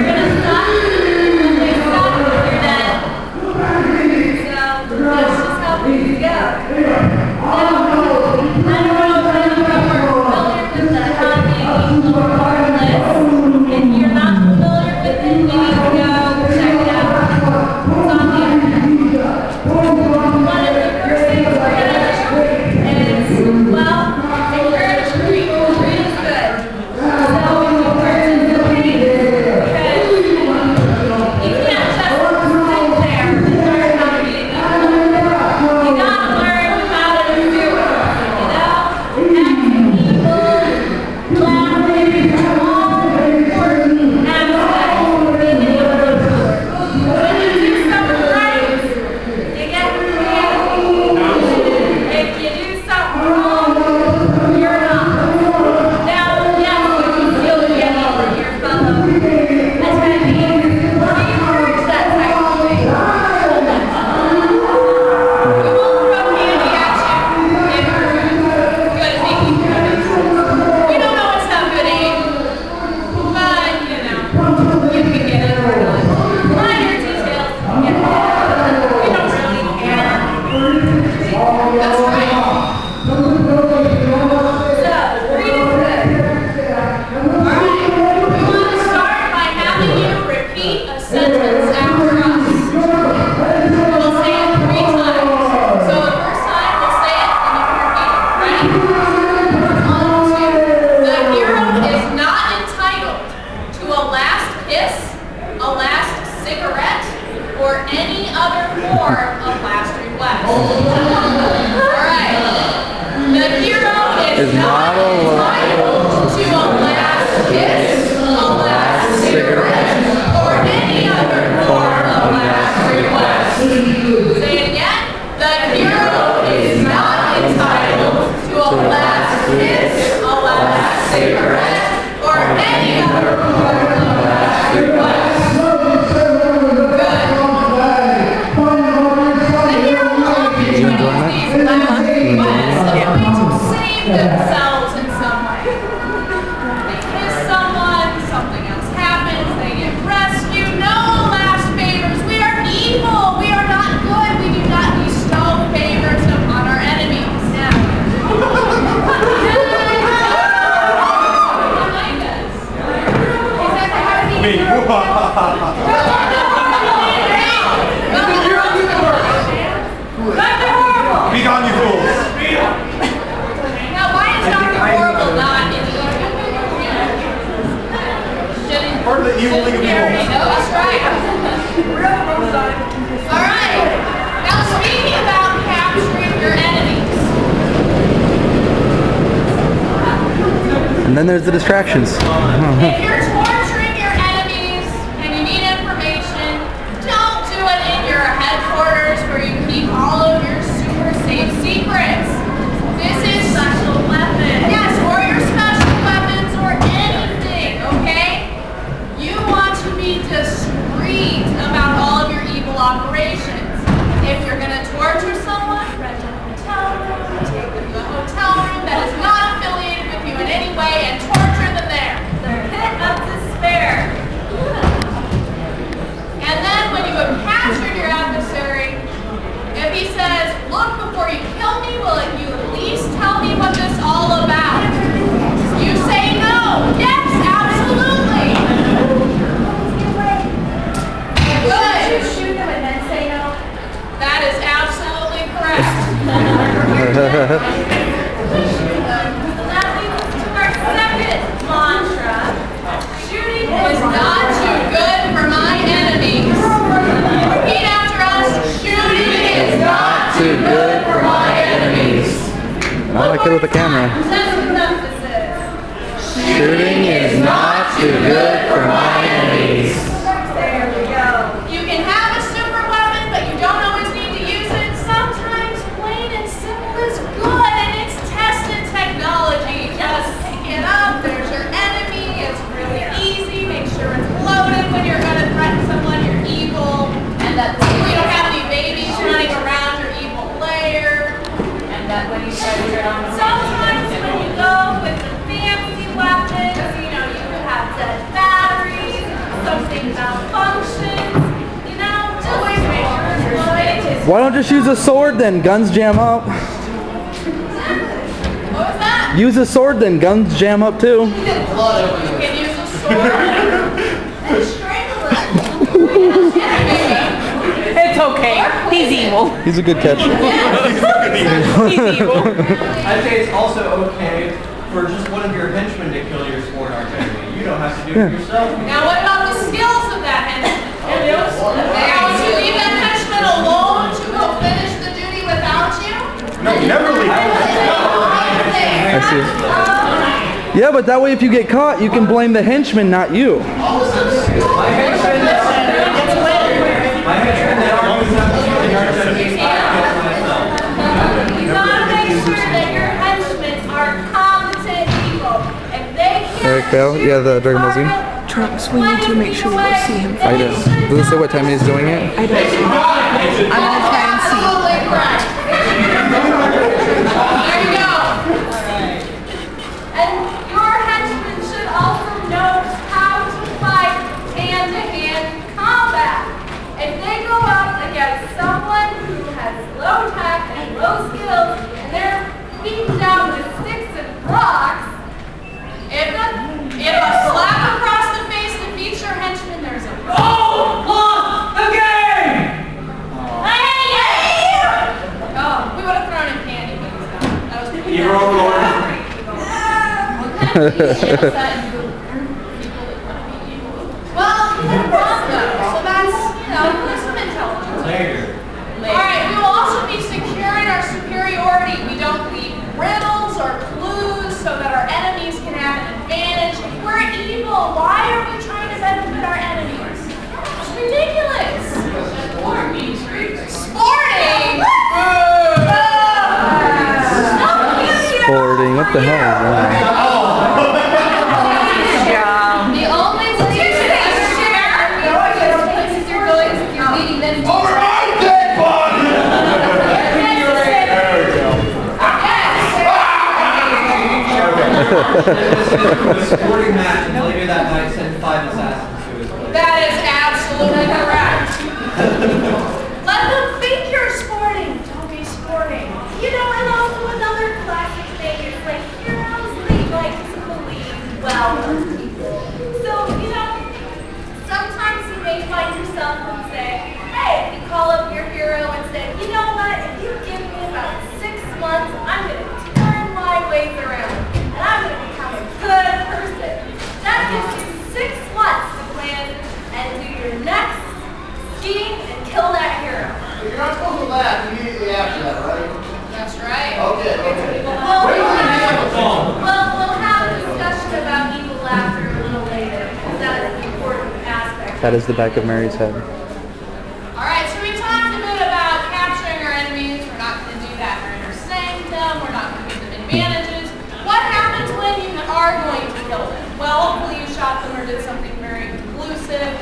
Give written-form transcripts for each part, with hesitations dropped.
gonna stop. When they stop, you're dead. So that's just how things go. I don't know if any of you are familiar with the hacking regardless. If you're not familiar with it, you need to go check it out. It's on the internet. One of the first things we're gonna do is, well, encourage reading. Reading is good. So if you participate, because you can't just sit there and learn how to read. You gotta learn how to do it. Acting people, laughing, all important aspects of being able to do it. When you do something right, you get creative. If you do something wrong, you're not. Now, yes, you can still get over your fellow attendees. We encourage that type of thing. We won't throw candy at you if you're good at making candy. We don't know it's not good aim, but you know, you can get it or not. Minor details, you get it. We don't really care. That's right. So, reading is good. Alright, we want to start by having you repeat a sentence after us. We'll say it 3 times. So the first time we'll say it and you can repeat it. Ready? 1, 2. The hero is not entitled to a last kiss, a last cigarette, or any other form of last request. Alright. The hero is not entitled to a last kiss, a last cigarette, or any other form of last request. Say it again. The hero is not entitled to a last kiss, a last cigarette, or any other form of last request. Good. The hero will often try to use these last requests to save themselves in some way. They kiss someone, something else happens, they get rescued. No last favors. We are evil. We are not good. We do not bestow favors upon our enemies. Now, Be gone, you fools! now, why is Dr. Horrible not in the Part of the evil league of evil. That's right. All right. Now, speaking about capturing your enemies. And then there's the distractions. If you're torturing your enemies and you need information, don't do it in your headquarters where you keep all of your super safe secrets. This is special weapons. Yes, or your special weapons or anything, okay? You want to be discreet about all of your evil operations. If you're going to torture someone, rent a hotel room, take them to a hotel room that is not affiliated with you in any way and torture them there. The pit of despair. And then when you have captured your adversary, if he says, look, before you kill me, will you at least tell me what this is all about? You say no. Yes, absolutely. Good. Shoot them and then say no. That is absolutely correct. That leads us to our second mantra. Shooting is not too good for my enemies. Repeat after us. Shooting is not too good for my enemies. I like it with the camera. Shooting is not too good for my enemies. There we go. You can have a super weapon, but you don't always need to use it. Sometimes plain and simple is good, and it's tested technology. Just pick it up. There's your enemy. It's really easy. Make sure it's loaded when you're going to threaten someone. You're evil, and that you don't have any babies running around your evil player. And that when you try to turn on. Sometimes when you go with the fancy weapons, you know, you could have Why don't just use a sword then? Guns jam up. What was that? Use a sword then. Guns jam up too. You can use a sword and strangle it. It's okay. He's evil. He's a good catch. He's evil. I'd say it's also okay for just one of your henchmen to kill your sport archery. You don't have to do it yourself. Now what about the skills of that henchman? Now would you leave that henchman alone to go finish the duty without you? No, you never leave. I see. Yeah, but that way if you get caught, you can blame the henchman, not you. My henchman that always has to do the archery myself. You gotta make sure that your henchmen are competent people. If they Eric can't Bale? shoot Yeah, the Dragon Ball Z. Trunks, we need to make sure we go see him. I know. Does it say what time he's doing it? I don't know. I'm gonna try and see. Absolutely correct. There you go. And your henchmen should also know how to fight hand-to-hand combat. If they go up against someone who has low tech and low skills, and they're beaten down with sticks and rocks, if a slap across the face defeats your henchman, there's a Lost the game! Hey! Oh, we would have thrown in candy, but that was pretty You're all What kind of evil is that? Well, he's a Bronco, so that's, there's some intelligence. Later. Alright, we will also be securing our superiority. We don't leave riddles or clues so that our enemies can have an advantage. If we're evil, why are we trying to benefit our enemies? It's ridiculous. Sporting! Sporting. What the hell is that? The only places you're going is if you're leading them to Over my dead body! The sporting match, and later that night send 5 assassins to his place. That is absolutely correct. Let them think you're sporting. Don't be sporting. And also another classic thing is like heroes, they like to believe well-known people. So, sometimes you may find yourself and say, hey, you call up your hero and say, you know what, if you give me about 6 months, I'm going to turn my ways around. And I'm going to become a good person. That gives you 6 months to plan and do your next scheme and kill that hero. You're not supposed to laugh immediately after that, right? That's right. Okay. We'll have a discussion about evil laughter a little later, because that is an important aspect. That is the back of Mary's head. Alright, so we talked a bit about capturing our enemies. We're not going to do that. We're entertaining them. We're not going to give them advantages. What happens when you are going to kill them? Well, hopefully you shot them or did something very conclusive.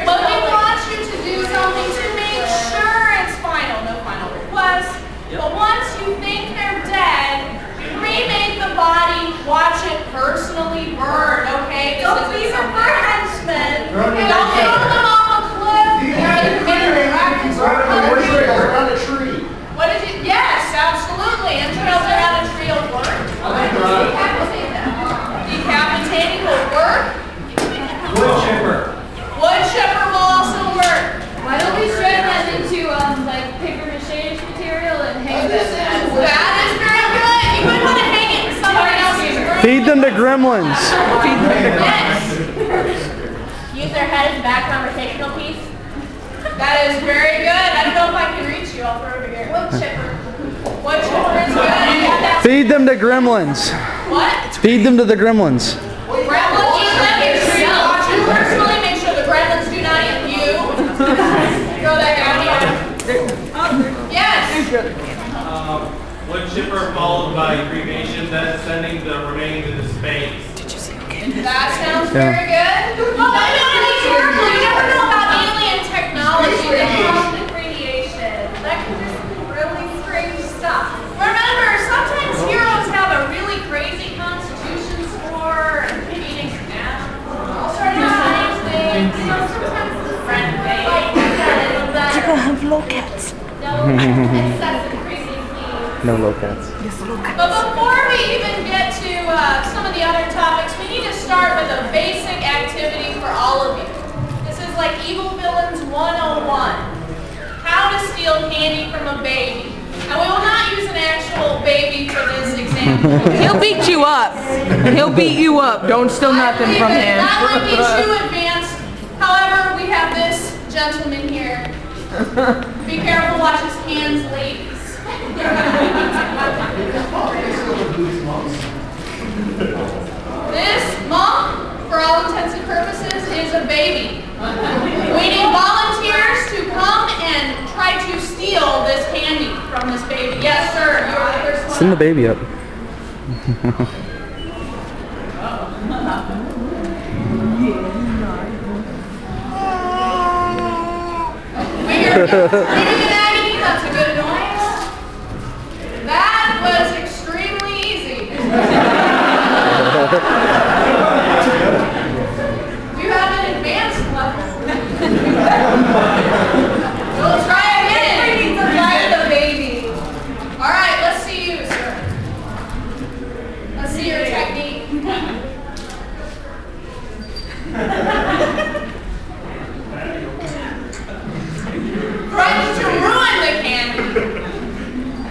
But we want you to do something to make sure it's final. No final request. But once you think they're dead, cremate the body, watch it personally burn, okay? Don't leave them for henchmen. Don't throw them off a cliff. Around a tree. What did you? Yes, absolutely. And trails around a tree will work. Decapitate them. Decapitating will work. Wood chipper. Wood chipper will also work. Why don't we shred that into like paper mache material and hang them? That is very good. You might want to hang it in somebody else's room. Feed them to gremlins. Yes. Use their head as a back conversational piece. That is very good. I don't know if I can reach you. I'll throw it here. Wood chipper. Wood chipper is good. Feed them to gremlins. What? Feed them to the gremlins. Gremlins eat them. Make sure you watch it personally. Make sure the gremlins do not eat you. Throw that down here. Yes. Wood chipper followed by cremation, then sending the remains into space. That sounds very good. Well, I don't be careful. You never know about alien technology that cosmic radiation. That can just be really strange stuff. Remember, sometimes heroes have a really crazy constitution score and beating down. All sorts of strange things. Sometimes the friend thing. People have low cats. No, Excessive creepy clean. No low cats. But before we even get to some of the other topics, we need to start with a basic activity for all of you. This is like Evil Villains 101. How to steal candy from a baby. And we will not use an actual baby for this example. He'll beat you up. He'll beat you up. Don't steal nothing from him. That would be too advanced. However, we have this gentleman here. Be careful, watch his hands, ladies. This monk, for all intents and purposes, is a baby. We need volunteers to come and try to steal this candy from this baby. Yes, sir, you're the first one. Send the baby up. We hear screaming in agony. That's a good noise. That was extremely easy. You have an advanced level. We'll try again. We need to find the baby. All right, let's see you, sir. Let's see your technique. Trying to ruin the candy.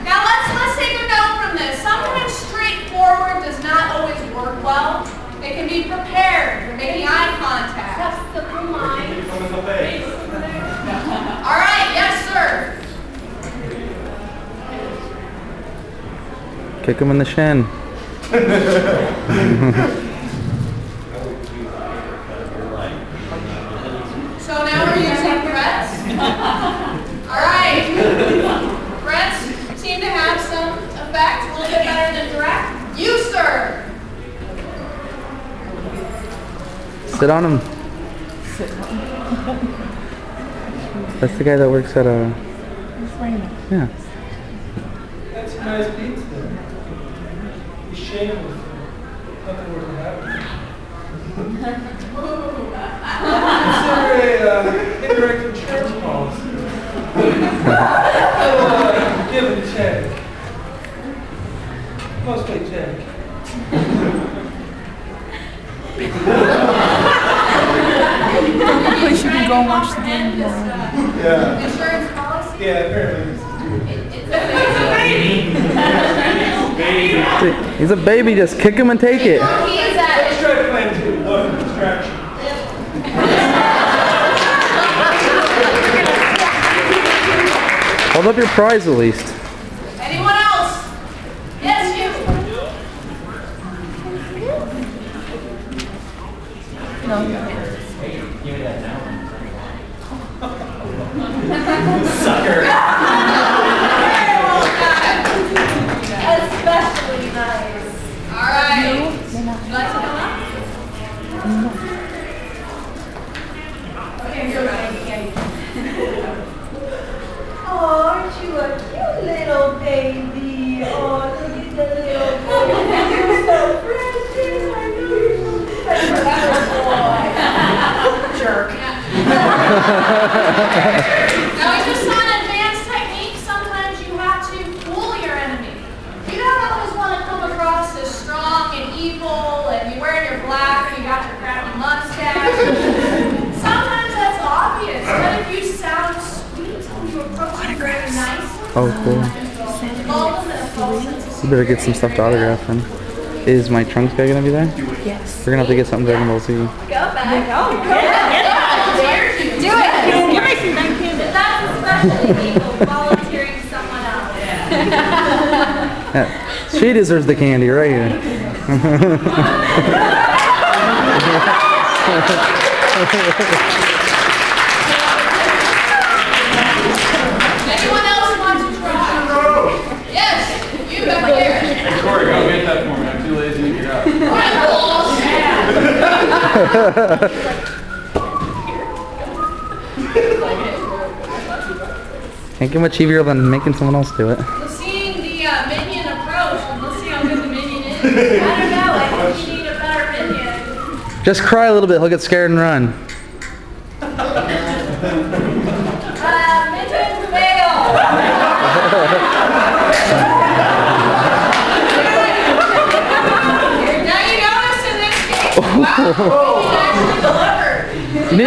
Now let's take a note from this. Sometimes straightforward does not always work well. It can be prepared. You're making eye contact. Have simple minds. All right, yes, sir. Kick him in the shin. So now we're using threats. All right. Threats seem to have some effect, a little bit better than direct. You, sir. Sit on him. That's the guy that works at yeah. That's a nice pizza. It's shameless. Nothing worth having. Consider a indirect insurance policy. Give and take. Mostly take. Please, you can go and watch the game tomorrow. Yeah. Insurance policy. Yeah, apparently. It's a baby. He's a baby. Just kick him and take it. He is at Let's try to plan to look distraction. Hold up your prize at least. Anyone else? Yes, you. Especially nice. All right. Would you like to come up? Okay, you're ready. Oh, aren't you a cute little baby? Oh, look at the little boy. You're so precious. I know you're so precious. Jerk. Now we just saw an advanced technique. Sometimes you have to fool your enemy. You don't always want to come across as strong and evil and you're wearing your black and you got your crappy mustache. Sometimes that's obvious, but if you sound sweet and you approach them very nice, Oh, cool. involve them in a false sense of You better get some stuff to autograph then. Is my trunks guy gonna be there? Yes. We're gonna have to get something Dragon Ball Z. Go back. Oh, volunteers. You do it. Give me some thank you. That's especially evil, volunteering someone else. Yeah. She deserves the candy right here. Anyone else want to try? Yes, you back there. Corey, go get that for me. I'm too lazy to get up. Can't get much easier than making someone else do it. Seeing the minion approach, and let's see how good the minion is. I don't know, I think you need a better minion. Just cry a little bit, he'll get scared and run. Minion fail. Now you notice in this case, wow, he actually delivered.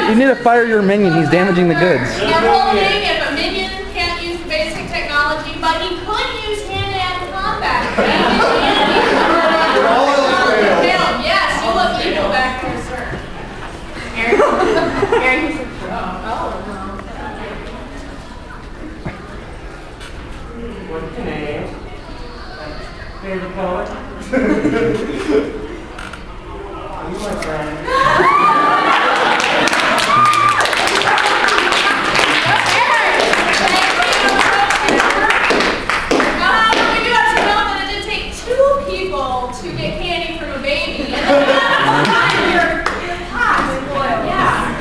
You need to fire your minion. He's damaging the goods. Yeah, well, dang it, but Minion can't use basic technology, but he could use hand-to-hand combat. Failed. Yes, you look evil back there, sir. Aaron, he's What's your name? Favorite color? You my friend. to get candy from a baby. And then you're hot and boiled. Yeah.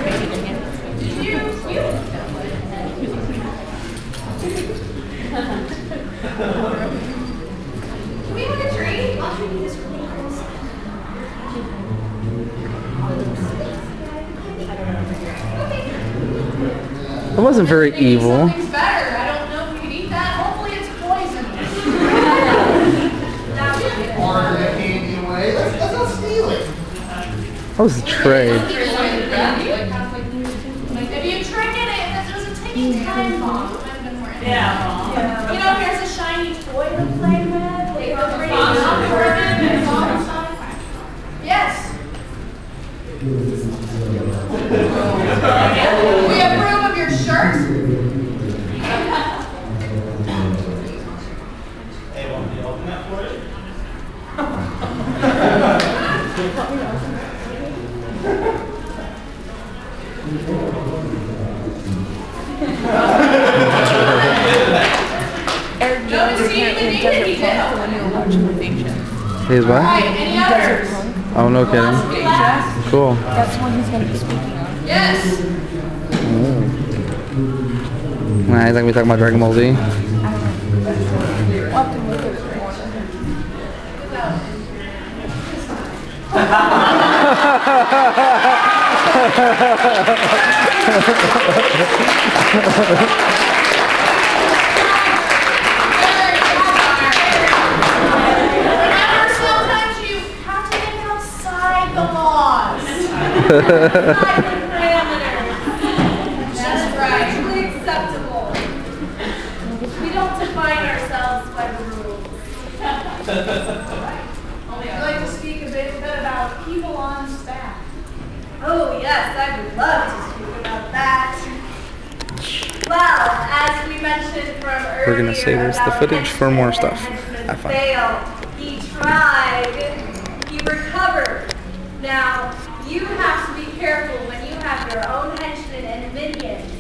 Can we have a tree? I'll treat you this really close. It wasn't very evil. Something's better. I don't know if we could eat that. Hopefully it's poisonous. Order that candy away. That's not stealing. That was a trade. If you trick it, that doesn't take any time bomb. Yeah. You know, here's a shiny toy to play with. Take the pretty ribbon and all the stuff. Yes. We approve of your shirt. Hey, want me to open that for you? Eric No Jones deceit in apparently the doesn't dignity come tale. to the new election nation. He's All what? right, any others? Oh, no kidding. Cool. That's what he's going to be speaking on. Yes. Nah, he's like we talking about Dragon Ball Z. We'll have to look at it more. Remember, sometimes you have to think outside the laws. Outside the parameters. That's right. Totally acceptable. We don't define ourselves by the rules. I'd like to speak a bit about people on staff. Oh yes, I would love to speak about that. Well, as we mentioned from earlier, We're gonna save us the about footage for more Henchman stuff. and Henchman Have fun. failed. He tried. He recovered. Now, you have to be careful when you have your own henchmen and minions.